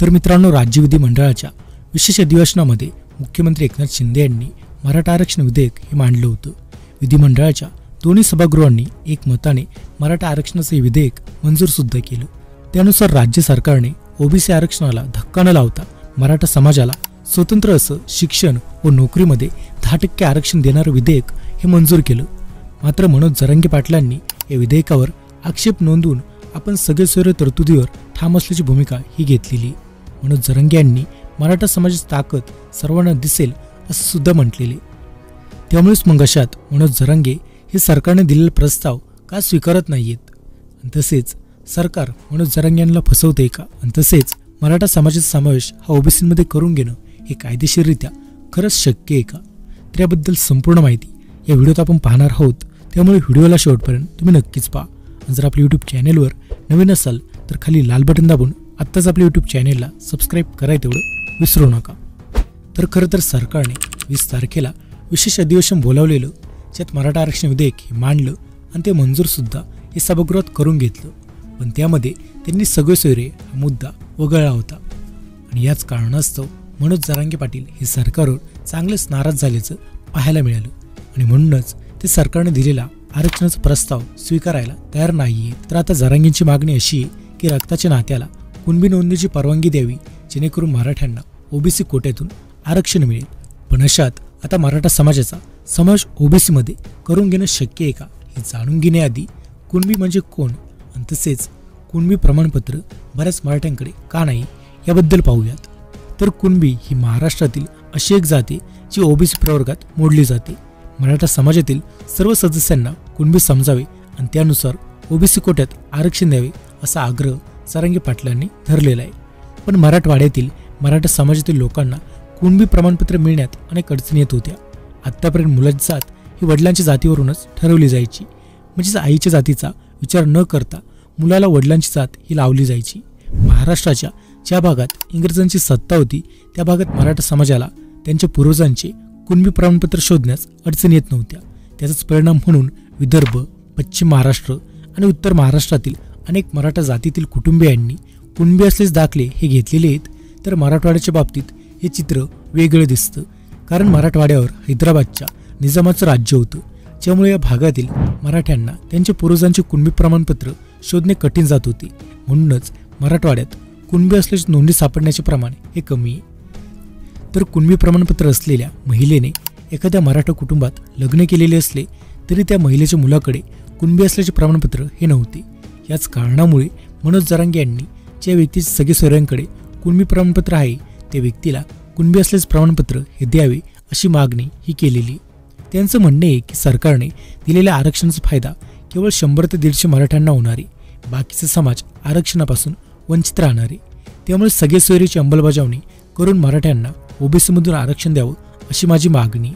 तर मित्रांनो, राज्य विधिमंडळाच्या विशेष अधिवेशनामध्ये मुख्यमंत्री एकनाथ शिंदे यांनी मराठा आरक्षण विधेयक हे मांडलं होतं। विधिमंडळाच्या दोन्ही सभागृहांनी एकमताने मराठा आरक्षणाचे विधेयक मंजूर सुद्धा केलं। त्यानुसार राज्य सरकारने ओबीसी आरक्षणाला धक्का न लावता मराठा समाजाला स्वतंत्र असं शिक्षण व नोकरीमध्ये 10% आरक्षण देणारं विधेयक हे मंजूर केलं। मात्र मनोज जरांगे पाटलांनी या विधेयकावर आक्षेप नोंदवून आपण सगळे सोयरे तरतुदीवर ठाम असल्याची भूमिका ही घेतलेली। मनोज जरांगे यांनी मराठा समाजाची ताकद सर्वांना दिसेल असं सुद्धा म्हटलेले। त्यामुळेच मग अशात मनोज जरांगे हे सरकारने दिलेला प्रस्ताव का स्वीकारत नाहीयेत, आणि तसेच सरकार मनोज जरांगे यांना फसवते का, आणि तसेच मराठा समाजाचा समावेश हा ओबीसीमध्ये करून घेणं हे कायदेशीररित्या खरंच शक्य आहे का, तर याबद्दल संपूर्ण माहिती या व्हिडिओत आपण पाहणार आहोत। त्यामुळे व्हिडिओला शेवटपर्यंत तुम्ही नक्कीच पहा। आणि जर आपल्या यूट्यूब चॅनेलवर नवीन असाल तर खाली लाल बटन दाबून आत्ताच आपल्या यूट्यूब चॅनेलला सबस्क्राईब करायला तेवढं विसरू नका। तर खरं तर सरकारने 20 तारखेला विशेष अधिवेशन बोलावलेलं, ज्यात मराठा आरक्षण विधेयक हे मांडलं आणि ते मंजूरसुद्धा हे सभागृहात करून घेतलं। पण त्यामध्ये त्यांनी सगळे सोयरे हा मुद्दा वगळला होता, आणि याच कारणास्तव मनोज जरांगे पाटील हे सरकारवर चांगलेच नाराज झाल्याचं पाहायला मिळालं, आणि म्हणूनच ते सरकारने दिलेला आरक्षणाचा प्रस्ताव स्वीकारायला तयार नाहीये। तर आता जरांगेंची मागणी अशी आहे की रक्ताच्या नात्याला कुणबी नोंदणीची परवानगी द्यावी, जेणेकरून मराठ्यांना ओबीसी कोट्यातून आरक्षण मिळेल। पण अशात आता मराठा समाजाचा समावेश ओबीसीमध्ये करून घेणं शक्य आहे का, हे जाणून घेण्याआधी कुणबी म्हणजे कोण, आणि तसेच कुणबी प्रमाणपत्र बऱ्याच मराठ्यांकडे का नाही याबद्दल पाहूयात। तर कुणबी ही महाराष्ट्रातील अशी एक जाती जी ओबीसी प्रवर्गात मोडली जाते। मराठा समाजातील सर्व सदस्यांना कुणबी समजावे आणि त्यानुसार ओबीसी कोट्यात आरक्षण द्यावे असा आग्रह जरांगे पाटलांनी धरलेला आहे। पण मराठवाड्यातील मराठा समाजातील लोकांना कुणबी प्रमाणपत्र मिळण्यात अनेक अडचणी येत होत्या। आत्तापर्यंत मुलाची जात ही वडिलांच्या जातीवरूनच ठरवली जायची, म्हणजेच आईच्या जातीचा विचार न करता मुलाला वडिलांची जात ही लावली जायची। महाराष्ट्राच्या ज्या भागात इंग्रजांची सत्ता होती त्या भागात मराठा समाजाला त्यांच्या पूर्वजांचे कुणबी प्रमाणपत्र शोधण्यास अडचणी येत नव्हत्या। त्याचाच परिणाम म्हणून विदर्भ, पश्चिम महाराष्ट्र आणि उत्तर महाराष्ट्रातील अनेक मराठा जातीतील कुटुंबियांनी कुणबी असलेच दाखले हे घेतलेले आहेत। तर मराठवाड्याच्या बाबतीत हे चित्र वेगळं दिसतं, कारण मराठवाड्यावर हैदराबादच्या निजामाचं राज्य होतं, ज्यामुळे या भागातील मराठ्यांना त्यांच्या पूर्वजांचे कुणबी प्रमाणपत्र शोधणे कठीण जात होते। म्हणूनच मराठवाड्यात कुणबी असल्याची नोंदी सापडण्याचे प्रमाण हे कमी आहे। तर कुणबी प्रमाणपत्र असलेल्या महिलेने एखाद्या मराठा कुटुंबात लग्न केलेले असले तरी त्या महिलेच्या मुलाकडे कुणबी असल्याचे प्रमाणपत्र हे नव्हते। याच कारणामुळे मनोज जरांगे यांनी ज्या व्यक्तीच्या सगळे सोयऱ्यांकडे कुणबी प्रमाणपत्र आहे त्या व्यक्तीला कुणबी असल्याचे प्रमाणपत्र हे द्यावे अशी मागणी ही केलेली। त्यांचं म्हणणे आहे की सरकारने दिलेल्या आरक्षणाचा फायदा केवळ 100 ते 150 मराठ्यांना होणार आहे, बाकीचा समाज आरक्षणापासून वंचित राहणार आहे। त्यामुळे सगळे सोयरीची अंमलबजावणी करून मराठ्यांना ओबीसीमधून आरक्षण द्यावं अशी माझी मागणी।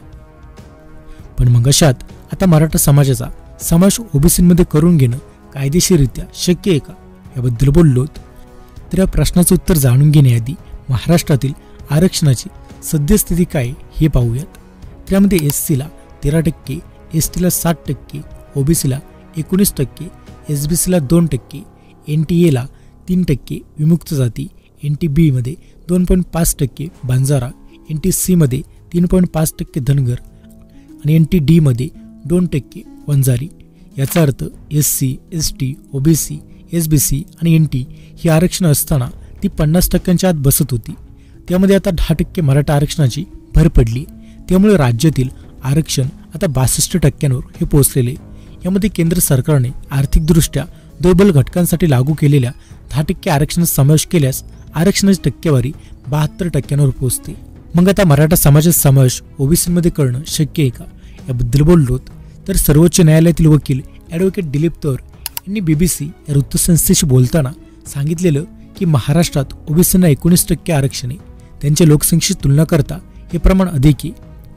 पण मग अशात आता मराठा समाजाचा समावेश ओबीसीमध्ये करून घेणं कायदेशीररित्या शक्य आहे का, याबद्दल बोललो। तर या प्रश्नाचं उत्तर जाणून घेण्याआधी महाराष्ट्रातील आरक्षणाची सद्यस्थिती काय हे पाहूयात। त्यामध्ये एससीला 13%, एसटीला 7%, ओबीसीला 19%, एसबीसीला 2%, एनटीएला 3%, विमुक्त जाती एनटीबीमध्ये 2.5%, बंजारा एनटीसीमध्ये 3.5% धनगर आणि एनटीडीमध्ये 2% वंजारी। याचा अर्थ एससी, एसटी, ओबीसी, एसबीसी आणि एनटी ही आरक्षण असताना ती 50%च्या आत बसत होती। त्यामध्ये आता 10% मराठा आरक्षणाची भर पडली। त्यामुळे राज्यातील आरक्षण आता 62%वर हे पोहोचलेले। यामध्ये केंद्र सरकारने आर्थिकदृष्ट्या दुर्बल घटकांसाठी लागू केलेल्या 10% आरक्षणाचा समावेश केल्यास आरक्षणाची टक्केवारी 72%वर पोहोचते। मग आता मराठा समाजाचा समावेश ओबीसीमध्ये करणं शक्य आहे का, याबद्दल बोललो। तर सर्वोच्च न्यायालयातील वकील ॲडव्होकेट दिलीप तौर यांनी BBC या वृत्तसंस्थेशी बोलताना सांगितलेलं की महाराष्ट्रात ओबीसींना 19% आरक्षण आहे। त्यांच्या लोकसंख्येशी तुलना करता हे प्रमाण अधिक आहे।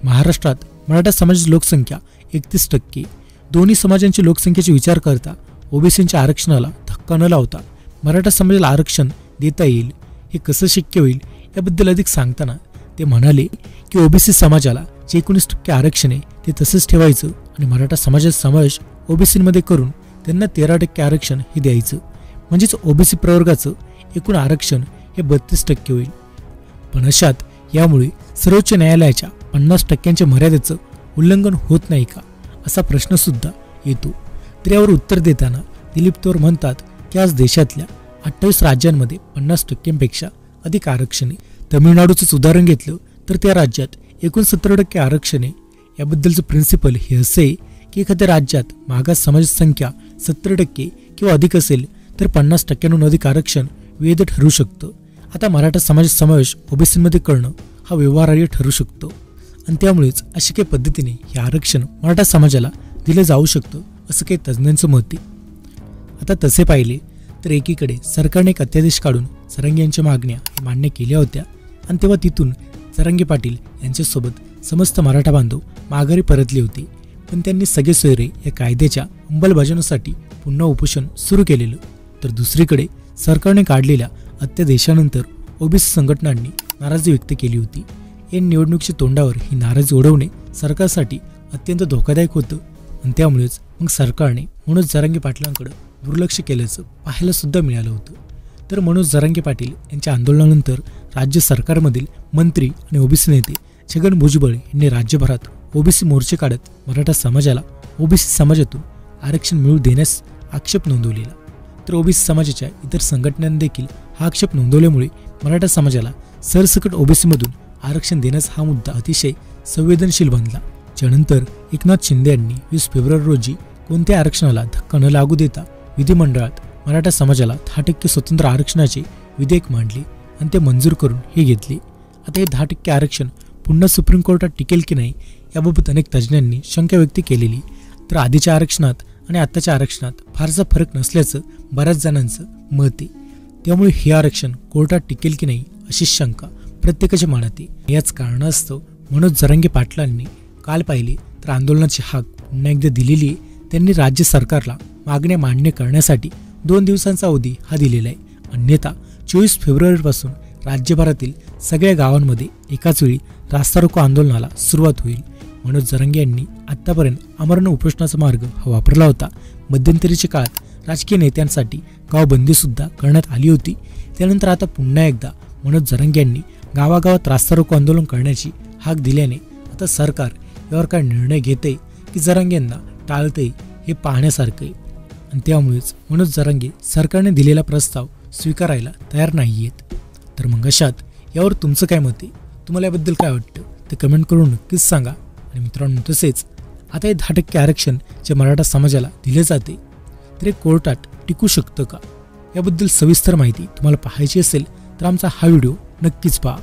महाराष्ट्रात मराठा समाजाची लोकसंख्या 31%। दोन्ही समाजांची लोकसंख्येचा विचार करता ओबीसींच्या आरक्षणाला धक्का न लावता मराठा समाजाला आरक्षण देता येईल, हे कसं शक्य होईल याबद्दल अधिक सांगताना ते म्हणाले की ओबीसी समाजाला जे 19% आरक्षण आहे ते तसंच ठेवायचं आणि मराठा समाजाचा समावेश ओबीसीमध्ये करून त्यांना 13% आरक्षण हे द्यायचं, म्हणजेच ओबीसी प्रवर्गाचं एकूण आरक्षण हे 32% होईल. पण अशात यामुळे सर्वोच्च न्यायालयाच्या 50% मर्यादेचं उल्लंघन होत नाही का, असा प्रश्न सुद्धा येतो. तर यावर उत्तर देताना दिलीप तोर म्हणतात की आज देशातल्या 28 राज्यांमध्ये 50%पेक्षा अधिक आरक्षण आहे. तमिळनाडूचंच उदाहरण घेतलं तर त्या राज्यात 69% आरक्षण आहे. याबद्दलचं प्रिन्सिपल हे असे आहे की एखाद्या राज्यात मागास समाजाची संख्या 70% किंवा अधिक असेल तर 50%हून अधिक आरक्षण वैध ठरू शकतं. आता मराठा समाजाचा समावेश ओबीसीमध्ये करणं हा व्यवहार्य ठरू शकतो आणि त्यामुळेच अशा काही पद्धतीने हे आरक्षण मराठा समाजाला दिलं जाऊ शकतं असं काही तज्ज्ञांचं मत आहे. आता तसे पाहिले तर एकीकडे सरकारने एक अध्यादेश काढून जरांगे यांच्या मागण्या मान्य केल्या होत्या आणि तेव्हा तिथून जरांगे पाटील यांच्यासोबत समस्त मराठा बांधव माघारी परतले होते. पण त्यांनी सगळे सोयरे या कायद्याच्या अंमलबजावणीसाठी पुन्हा उपोषण सुरू केलेलं. तर दुसरीकडे सरकारने काढलेल्या अध्यादेशानंतर ओबीसी संघटनांनी नाराजी व्यक्त केली होती. या निवडणुकीच्या तोंडावर ही नाराजी ओढवणे सरकारसाठी अत्यंत धोकादायक होतं आणि त्यामुळेच मग सरकारने मनोज जरांगे पाटलांकडे दुर्लक्ष केल्याचं पाहायला सुद्धा मिळालं होतं. तर मनोज जरांगे पाटील यांच्या आंदोलनानंतर राज्य सरकारमधील मंत्री आणि ओबीसी नेते छगन भुजबळ यांनी राज्यभरात ओबीसी मोर्चे काढत मराठा समाजाला ओबीसी समाजातून आरक्षण मिळवून देण्यास आक्षेप नोंदवलेला. तर ओबीसी समाजाच्या इतर संघटनांनी देखील हा आक्षेप नोंदवल्यामुळे मराठा समाजाला सरसकट ओबीसीमधून आरक्षण देण्याचा हा मुद्दा अतिशय संवेदनशील बनला. ज्यानंतर एकनाथ शिंदे यांनी 20 फेब्रुवारी रोजी कोणत्या आरक्षणाला धक्का न लागू देता विधिमंडळात मराठा समाजाला 10% स्वतंत्र आरक्षणाचे विधेयक मांडले आणि ते मंजूर करून हे घेतले. आता हे 10% आरक्षण पुन्हा सुप्रीम कोर्टात टिकेल की नाही याबाबत अनेक तज्ज्ञांनी शंका व्यक्त केलेली. तर आधीच्या आरक्षणात आणि आत्ताच्या आरक्षणात फारसा फरक नसल्याचं बऱ्याच जणांचं मत आहे. त्यामुळे हे आरक्षण कोर्टात टिकेल की नाही अशी शंका प्रत्येकाच्या मनात आहे. याच कारणास्तव मनोज जरांगे पाटलांनी काल पाहिले तर आंदोलनाची हाक पुन्हा एकदा दिलेली आहे. त्यांनी राज्य सरकारला मागण्या मान्य करण्यासाठी 2 दिवसांचा अवधी हा दिलेला आहे. अन्यथा 24 फेब्रुवारीपासून राज्यभरातील सगळ्या गावांमध्ये एकाच वेळी रास्ता रोको आंदोलनाला सुरुवात होईल. मनोज जरांगे यांनी आतापर्यंत आमरण उपोषणाचा मार्ग हा वापरला होता. मध्यंतरीच्या काळात राजकीय नेत्यांसाठी गावबंदी सुद्धा करण्यात आली होती. त्यानंतर आता पुन्हा एकदा मनोज जरांगे यांनी गावागावात रास्ता रोको आंदोलन करण्याची हाक दिल्याने आता सरकार यावर काय निर्णय घेते की जरांगे यांना टाळते हे पाहण्यासारखं आहे. आणि त्यामुळेच मनोज जरांगे सरकारने दिलेला प्रस्ताव स्वीकारायला तयार नाही आहेत. तर मग अशात यावर तुमचं काय मत आहे, तुम्हाला याबद्दल काय वाटतं ते कमेंट करून नक्कीच सांगा. आणि मित्रांनो तसेच आता हे 10% आरक्षण जे मराठा समाजाला दिले जाते तर हे कोर्टात टिकू शकतं का, याबद्दल सविस्तर माहिती तुम्हाला पाहायची असेल तर आमचा हा व्हिडिओ नक्कीच पहा.